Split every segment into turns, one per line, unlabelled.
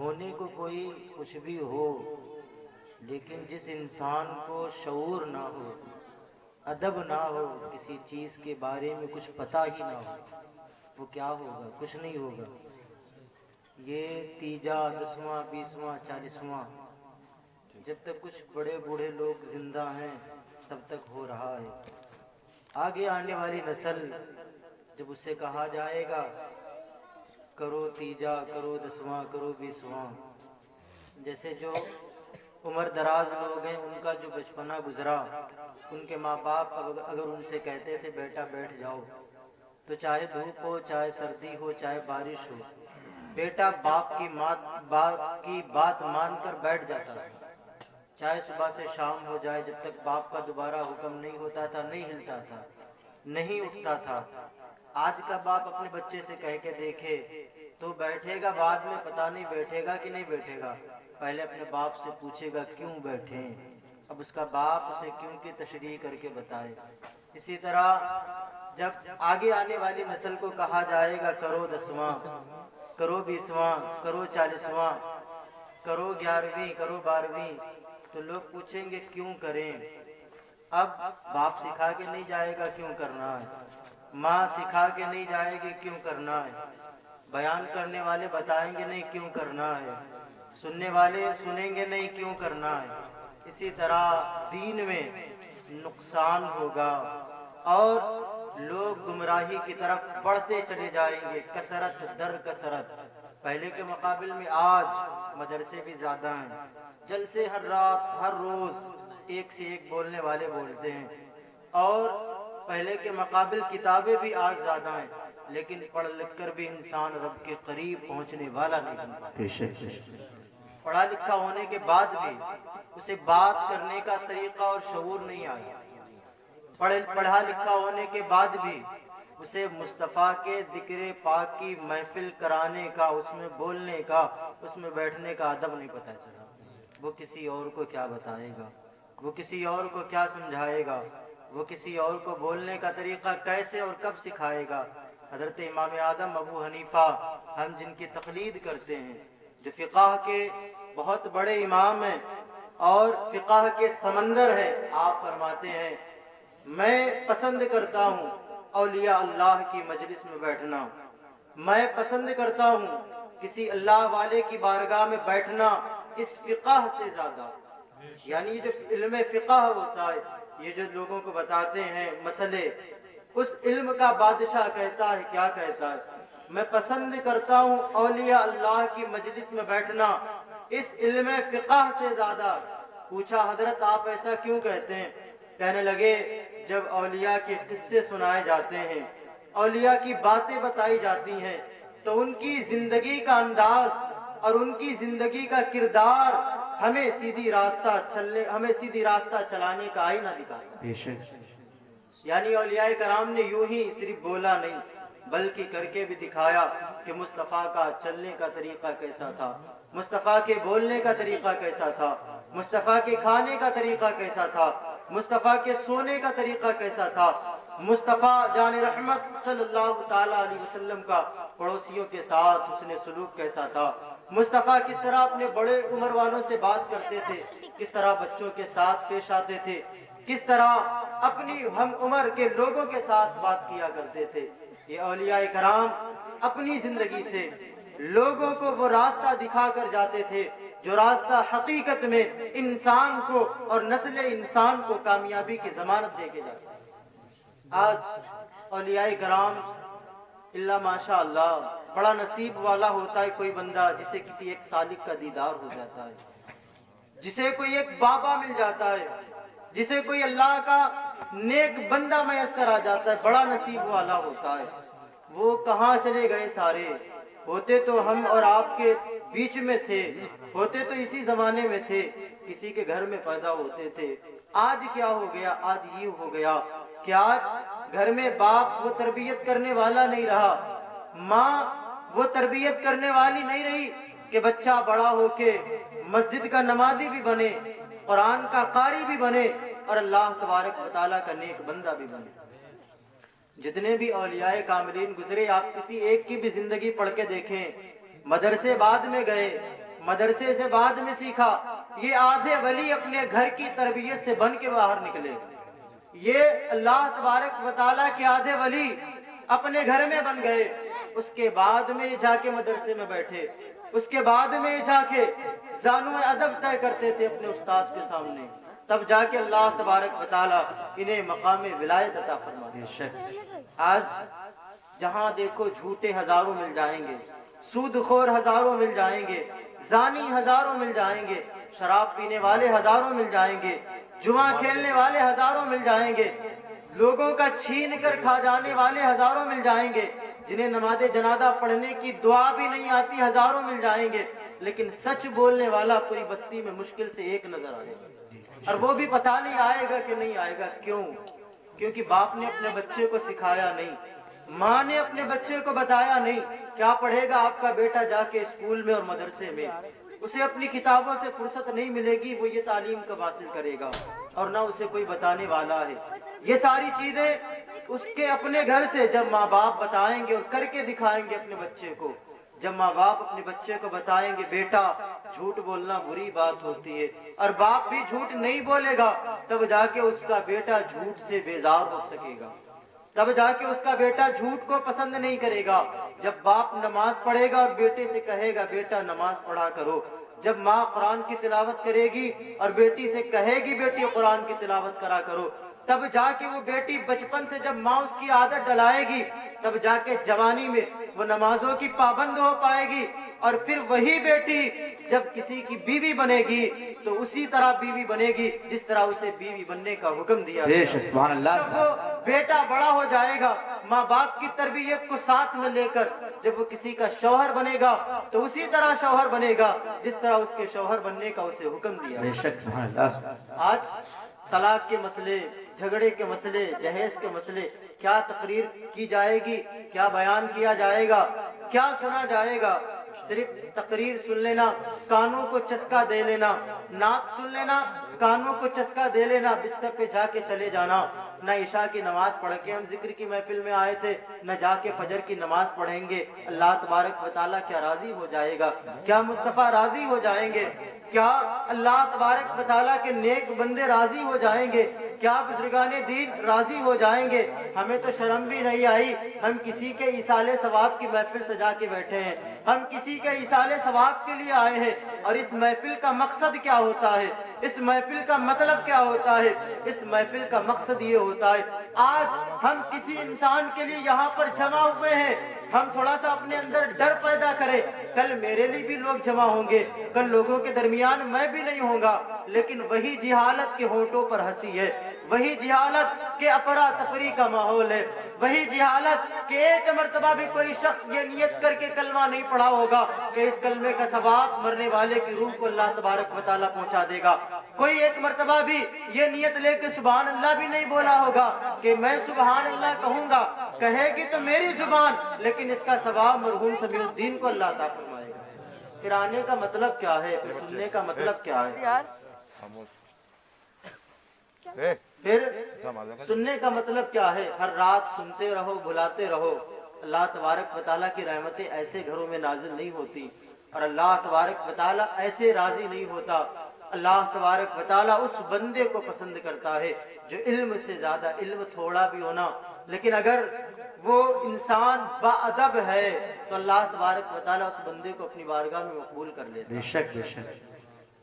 ہونے کو کوئی کچھ بھی ہو، لیکن جس انسان کو شعور نہ ہو، ادب نہ ہو، کسی چیز کے بارے میں کچھ پتہ ہی نہ ہو، وہ کیا ہوگا؟ کچھ نہیں ہوگا۔ یہ تیجا، 10واں، 20واں، 40واں، جب تک کچھ بڑے بوڑھے لوگ زندہ ہیں تب تک ہو رہا ہے۔ آگے آنے والی نسل جب اسے کہا جائے گا کرو تیجا، کرو 10واں، کرو 20واں، جیسے جو عمر دراز لوگ ہیں ان کا جو بچپنا گزرا، ان کے ماں باپ اگر ان سے کہتے تھے بیٹا بیٹھ جاؤ، تو چاہے دھوپ ہو، چاہے سردی ہو، چاہے بارش ہو، بیٹا باپ کی بات مان کر بیٹھ جاتا تھا، چاہے صبح سے شام ہو جائے، جب تک باپ کا دوبارہ حکم نہیں ہوتا تھا نہیں ہلتا تھا، نہیں اٹھتا تھا۔ آج کا باپ اپنے بچے سے کہہ کے دیکھے تو بیٹھے گا، بعد میں پتہ نہیں بیٹھے گا کہ نہیں بیٹھے گا، پہلے اپنے باپ سے پوچھے گا کیوں بیٹھیں، اب اس کا باپ اسے کیوں کی تشریح کر کے بتائے۔ اسی طرح جب آگے آنے والی نسل کو کہا جائے گا کرو 10واں، کرو 20واں، کرو 40واں، کرو 11ویں، کرو 12ویں، تو لوگ پوچھیں گے کیوں کریں؟ اب باپ سکھا کے نہیں جائے گا کیوں کرنا ہے، ماں سکھا کے نہیں جائے گی کیوں کرنا ہے، بیان کرنے والے بتائیں گے نہیں کیوں کرنا ہے، سننے والے سنیں گے نہیں کیوں کرنا ہے۔ اسی طرح دین میں نقصان ہوگا اور لوگ گمراہی کی طرف بڑھتے چلے جائیں گے، کثرت در کثرت۔ پہلے کے مقابل میں آج مدرسے بھی زیادہ ہیں، جلسے ہر رات ہر روز ایک سے ایک بولنے والے بولتے ہیں، اور پہلے کے مقابل کتابیں بھی آج زیادہ ہیں، لیکن پڑھ لکھ کر بھی انسان رب کے قریب پہنچنے والا نہیں بن پاتا۔ پڑھا لکھا ہونے کے بعد بھی اسے بات کرنے کا طریقہ اور شعور نہیں آیا، پڑھا لکھا ہونے کے بعد بھی اسے مصطفیٰ کے ذکر پاک کی محفل کرانے کا، اس میں بولنے کا، اس میں بیٹھنے کا ادب نہیں پتہ چلا۔ وہ کسی اور کو کیا بتائے گا، وہ کسی اور کو کیا سمجھائے گا، وہ کسی اور کو بولنے کا طریقہ کیسے اور کب سکھائے گا؟ حضرت امام اعظم ابو حنیفہ، ہم جن کی تقلید کرتے ہیں، جو فقہ کے بہت بڑے امام ہیں اور فقہ کے سمندر ہیں، آپ فرماتے ہیں میں پسند کرتا ہوں اولیاء اللہ کی مجلس میں بیٹھنا، میں پسند کرتا ہوں کسی اللہ والے کی بارگاہ میں بیٹھنا اس فقہ سے زیادہ۔ یعنی جو علم فقہ ہوتا ہے، یہ جو لوگوں کو بتاتے ہیں مسئلے، اس علم کا بادشاہ کہتا ہے، کیا کہتا ہے؟ میں پسند کرتا ہوں اولیاء اللہ کی مجلس میں بیٹھنا اس علم فقہ سے زیادہ۔ پوچھا حضرت آپ ایسا کیوں کہتے ہیں؟ کہنے لگے جب اولیاء کے قصے سنائے جاتے ہیں، اولیاء کی باتیں بتائی جاتی ہیں، تو ان کی زندگی کا انداز اور ان کی زندگی کا کردار ہمیں سیدھی راستہ چلانے کا آئینہ دکھاتا ہے۔ یعنی اولیاء کرام نے یوں ہی صرف بولا نہیں بلکہ کر کے بھی دکھایا کہ مصطفیٰ کا چلنے کا طریقہ کیسا تھا، مصطفیٰ کے بولنے کا طریقہ کیسا تھا، مصطفیٰ کے کھانے کا طریقہ کیسا تھا، مصطفیٰ کے سونے کا طریقہ کیسا تھا، مصطفیٰ جان رحمت صلی اللہ تعالیٰ علیہ وسلم کا پڑوسیوں کے ساتھ حسن سلوک کیسا تھا، مصطفیٰ کس طرح اپنے بڑے عمر والوں سے بات کرتے تھے، کس طرح بچوں کے ساتھ پیش آتے تھے، کس طرح اپنی ہم عمر کے لوگوں کے ساتھ بات کیا کرتے تھے۔ یہ اولیاء کرام اپنی زندگی سے لوگوں کو وہ راستہ دکھا کر جاتے تھے جو راستہ حقیقت میں انسان کو اور نسل انسان کو کامیابی کی ضمانت دے کے جاتا ہے۔ آج اولیاء کرام اللہ ماشاء اللہ بڑا نصیب والا ہوتا ہے کوئی بندہ جسے کسی ایک سالک کا دیدار ہو جاتا ہے، جسے کوئی ایک بابا مل جاتا ہے، جسے کوئی اللہ کا نیک بندہ میسر آ جاتا ہے، بڑا نصیب والا ہوتا ہے۔ وہ کہاں چلے گئے سارے؟ ہوتے تو ہم اور آپ کے بیچ میں تھے، ہوتے تو اسی زمانے میں تھے، کسی کے گھر میں پیدا ہوتے تھے۔ آج کیا ہو گیا؟ آج یہ ہو گیا کہ آج گھر میں باپ وہ تربیت کرنے والا نہیں رہا، ماں وہ تربیت کرنے والی نہیں رہی کہ بچہ بڑا ہو کے مسجد کا نمازی بھی بنے، قرآن کا قاری بھی بنے اور اللہ تبارک و تعالیٰ کا نیک بندہ بھی بنے۔ جتنے بھی اولیاء کاملین گزرے، آپ کسی ایک کی بھی زندگی پڑھ کے دیکھیں، مدرسے بعد میں گئے، مدرسے سے بعد میں سیکھا. یہ آدھے ولی اپنے گھر کی تربیت سے بن کے باہر نکلے. یہ اللہ تبارک و تعالیٰ کے آدھے ولی اپنے گھر میں بن گئے. اس کے بعد میں جا کے مدرسے میں بیٹھے. اس کے بعد میں جا کے زانو ادب طے کرتے تھے اپنے استاد کے سامنے. تب جا کے اللہ تبارک و تعالیٰ انہیں مقام ولایت عطا فرماتے. آج جہاں دیکھو جھوٹے ہزاروں مل جائیں گے, سود خور ہزاروں مل جائیں گے, زانی ہزاروں مل جائیں گے, شراب پینے والے ہزاروں مل جائیں گے, جوا کھیلنے والے ہزاروں مل جائیں گے, لوگوں کا چھین کر کھا جانے والے ہزاروں مل جائیں گے, جنہیں نماز جنازہ پڑھنے کی دعا بھی نہیں آتی ہزاروں مل جائیں گے. لیکن سچ بولنے والا پوری بستی میں مشکل سے ایک نظر آئے گا, اور وہ بھی پتہ نہیں آئے گا کہ نہیں آئے گا. کیوں؟ کیونکہ باپ نے اپنے بچے کو سکھایا نہیں, ماں نے اپنے بچے کو بتایا نہیں کیا پڑھے گا آپ کا بیٹا جا کے اسکول میں اور مدرسے میں. اسے اپنی کتابوں سے فرصت نہیں ملے گی, وہ یہ تعلیم کب حاصل کرے گا, اور نہ اسے کوئی بتانے والا ہے. یہ ساری چیزیں اس کے اپنے گھر سے جب ماں باپ بتائیں گے اور کر کے دکھائیں گے اپنے بچے کو, جب ماں باپ اپنے بچے کو بتائیں گے بیٹا جھوٹ بولنا بری بات ہوتی ہے, اور باپ بھی جھوٹ نہیں بولے گا, تب جا کے اس کا بیٹا جھوٹ سے بیزار ہو سکے گا, تب جا کے اس کا بیٹا جھوٹ کو پسند نہیں کرے گا. جب باپ نماز پڑھے گا اور بیٹے سے کہے گا بیٹا نماز پڑھا کرو, جب ماں قرآن کی تلاوت کرے گی اور بیٹی سے کہے گی بیٹی قرآن کی تلاوت کرا کرو, تب جا کے وہ بیٹی بچپن سے جب ماں اس کی عادت ڈلائے گی, تب جا کے جوانی میں وہ نمازوں کی پابند ہو پائے گی. اور پھر وہی بیٹی جب کسی کی بیوی بنے گی تو اسی طرح بیوی بنے گی جس طرح اسے بیوی بننے کا حکم دیا گیا.
سبحان اللہ.
جب وہ بیٹا بڑا ہو جائے گا ماں باپ کی تربیت کو ساتھ میں لے کر جب وہ کسی کا شوہر بنے گا تو اسی طرح شوہر بنے گا جس طرح اس کے شوہر بننے کا اسے حکم دیا.
بے شک سبحان اللہ.
آج طلاق کے مسئلے, جھگڑے کے مسئلے, جہیز کے مسئلے, کیا تقریر کی جائے گی, کیا بیان کیا جائے گا, کیا سنا جائے گا. صرف تقریر سن لینا, کانوں کو چسکا دے لینا, نعت سن لینا, کانوں کو چسکا دے لینا, بستر پہ جا کے چلے جانا. نہ عشاء کی نماز پڑھ کے ہم ذکر کی محفل میں آئے تھے, نہ جا کے فجر کی نماز پڑھیں گے. اللہ تبارک و تعالیٰ کیا راضی ہو جائے گا؟ کیا مصطفیٰ راضی ہو جائیں گے؟ کیا اللہ تبارک و تعالیٰ کے نیک بندے راضی ہو جائیں گے؟ کیا بزرگان دین راضی ہو جائیں گے؟ ہمیں تو شرم بھی نہیں آئی, ہم کسی کے ایصال ثواب کی محفل سجا کے بیٹھے ہیں, ہم کسی کے ایصال ثواب کے لیے آئے ہیں. اور اس محفل کا مقصد کیا ہوتا ہے, اس محفل کا مطلب کیا ہوتا ہے؟ اس محفل کا مقصد یہ ہوتا ہے آج ہم کسی انسان کے لیے یہاں پر جمع ہوئے ہیں, ہم تھوڑا سا اپنے اندر ڈر پیدا کریں, کل میرے لیے بھی لوگ جمع ہوں گے, کل لوگوں کے درمیان میں بھی نہیں ہوں گا. لیکن وہی جہالت کے ہونٹوں پر ہنسی ہے, وہی جہالت کے افراتفری کا ماحول ہے, وہی جہالت کہ ایک مرتبہ بھی کوئی شخص یہ نیت کر کے کلمہ نہیں پڑھا ہوگا کہ اس کلمے کا ثواب مرنے والے کی روح کو اللہ تبارک و تعالیٰ پہنچا دے گا. کوئی ایک مرتبہ بھی یہ نیت لے کے سبحان اللہ بھی نہیں بولا ہوگا کہ میں سبحان اللہ کہوں گا, کہے گی تو میری زبان, لیکن اس کا ثواب مرحوم سمیع الدین کو اللہ عطا فرمائے گا. پھر آنے کا مطلب کیا ہے, پھر سننے کا مطلب کیا ہے, پھر سننے کا مطلب کیا ہے؟ ہر رات سنتے رہو, بھلاتے رہو. اللہ تبارک و تعالیٰ کی رحمتیں ایسے گھروں میں نازل نہیں ہوتی, اور اللہ تبارک و تعالیٰ ایسے راضی نہیں ہوتا. اللہ تبارک و تعالیٰ اس بندے کو پسند کرتا ہے جو علم سے زیادہ علم تھوڑا بھی ہونا, لیکن اگر وہ انسان با ادب ہے تو اللہ تبارک و تعالیٰ اس بندے کو اپنی بارگاہ میں مقبول کر لیتا ہے.
بے شک بے شک.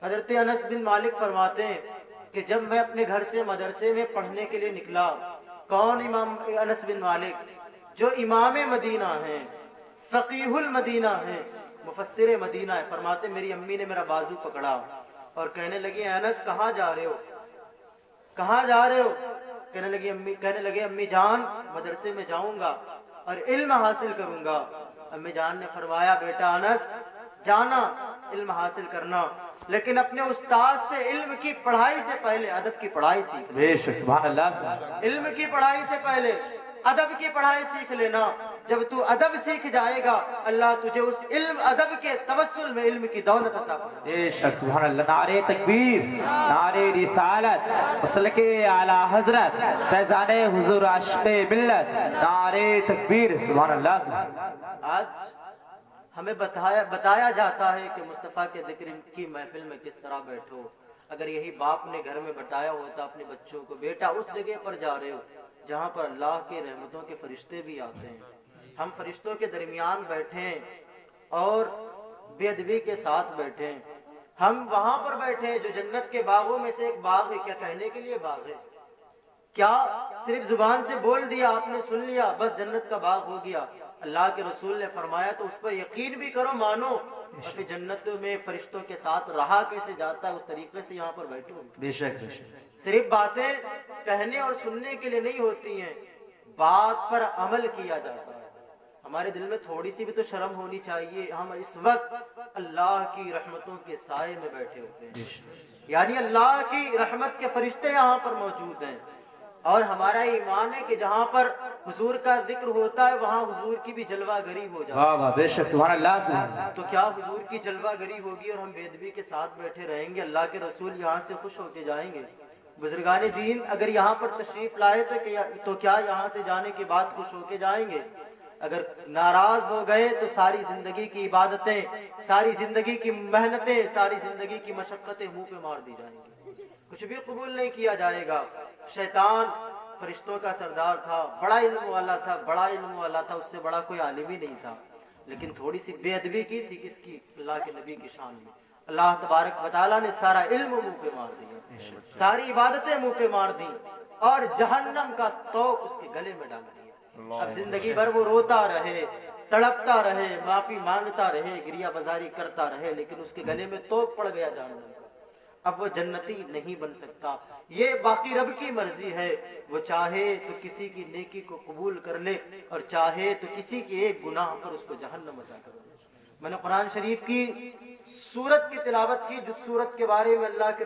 حضرت انس بن مالک فرماتے ہیں کہ جب میں اپنے گھر سے مدرسے میں پڑھنے کے لیے نکلا, کون امام انس بن مالک؟ جو امام مدینہ ہیں, فقیہ المدینہ ہیں, مفسر مدینہ ہے. فرماتے میری امی نے میرا بازو پکڑا اور کہنے لگی انس کہاں جا رہے ہو, کہاں جا رہے ہو؟ کہنے لگے امی جان مدرسے میں جاؤں گا اور علم حاصل کروں گا. امی جان نے فرمایا بیٹا انس جانا, علم حاصل کرنا, لیکن اپنے استاد سے علم کی پڑھائی سے پہلے ادب کی پڑھائی سیکھ.
بے شک سبحان اللہ.
علم کی پڑھائی سے پہلے ادب کی پڑھائی سیکھ لینا. جب تو ادب سیکھ جائے گا اللہ تجھے اس علم ادب کے توسل میں علم کی دولت عطا فرمائے.
بے شک سبحان اللہ. نعرہ تکبیر, نعرہ رسالت, مسلک اعلی حضرت, فیضان حضور عاشق ملت, نعرہ تکبیر. سبحان اللہ.
آج ہمیں بتایا جاتا ہے کہ مصطفیٰ کے ذکر کی محفل میں کس طرح بیٹھو. اگر یہی باپ نے گھر میں بتایا ہوتا اپنے بچوں کو، بیٹا اس جگہ پر جا رہے ہو جہاں پر اللہ کے رحمتوں کے فرشتے بھی آتے ہیں، ہم فرشتوں کے درمیان بیٹھیں اور بے ادبی کے ساتھ بیٹھیں، ہم وہاں پر بیٹھیں جو جنت کے باغوں میں سے ایک باغ ہے. کیا کہنے کے لیے باغ ہے؟ کیا صرف زبان سے بول دیا، آپ نے سن لیا، بس جنت کا باغ ہو گیا؟ اللہ کے رسول نے فرمایا تو اس پر یقین بھی کرو، مانو، اور پھر جنت میں فرشتوں کے ساتھ رہا کیسے جاتا ہے اس طریقے سے یہاں پر بیٹھو.
بے شک بے شک.
صرف باتیں کہنے اور سننے کے لیے نہیں ہوتی ہیں، بات پر عمل کیا جاتا ہے. ہمارے دل میں تھوڑی سی بھی تو شرم ہونی چاہیے. ہم اس وقت اللہ کی رحمتوں کے سائے میں بیٹھے ہوتے ہیں، یعنی اللہ کی رحمت کے فرشتے یہاں پر موجود ہیں، اور ہمارا ایمان ہے کہ جہاں پر حضور کا ذکر ہوتا ہے وہاں حضور کی بھی جلوہ گری ہو جاتی ہے.
واہ واہ بے شک سبحان اللہ سبحان اللہ.
تو کیا حضور کی جلوہ گری ہوگی اور ہم بے ادبی کے ساتھ بیٹھے رہیں گے؟ اللہ کے رسول یہاں سے خوش ہو کے جائیں گے. بزرگان دین اگر یہاں پر تشریف لائے تو کیا یہاں سے جانے کے بعد خوش ہو کے جائیں گے؟ اگر ناراض ہو گئے تو ساری زندگی کی عبادتیں، ساری زندگی کی محنتیں، ساری زندگی کی مشقتیں منہ پہ مار دی جائیں گی، کچھ بھی قبول نہیں کیا جائے گا. شیطان فرشتوں کا سردار تھا، بڑا علم والا تھا، بڑا علم والا تھا، اس سے بڑا کوئی عالم ہی نہیں تھا، لیکن تھوڑی سی بے ادبی کی تھی کس کی؟ اللہ کے نبی کی شان میں. اللہ تبارک و تعالیٰ نے سارا علم منہ پہ مار دیا، ساری عبادتیں منہ پہ مار دی، اور جہنم کا توق اس کے گلے میں ڈال دیا. اب زندگی بھر وہ روتا رہے، تڑپتا رہے، معافی مانگتا رہے، گریہ بازاری کرتا رہے، لیکن اس کے گلے میں توق پڑ گیا جہنم کا. اب وہ جنتی نہیں بن سکتا. یہ باقی رب کی مرضی ہے، وہ چاہے تو کسی کی نیکی کو قبول کر لے اور چاہے تو کسی کے ایک گناہ پر اس کو جہنم عطا کر دے. میں نے قرآن شریف کی سورت کی تلاوت کی جس سورت کے بارے میں اللہ کے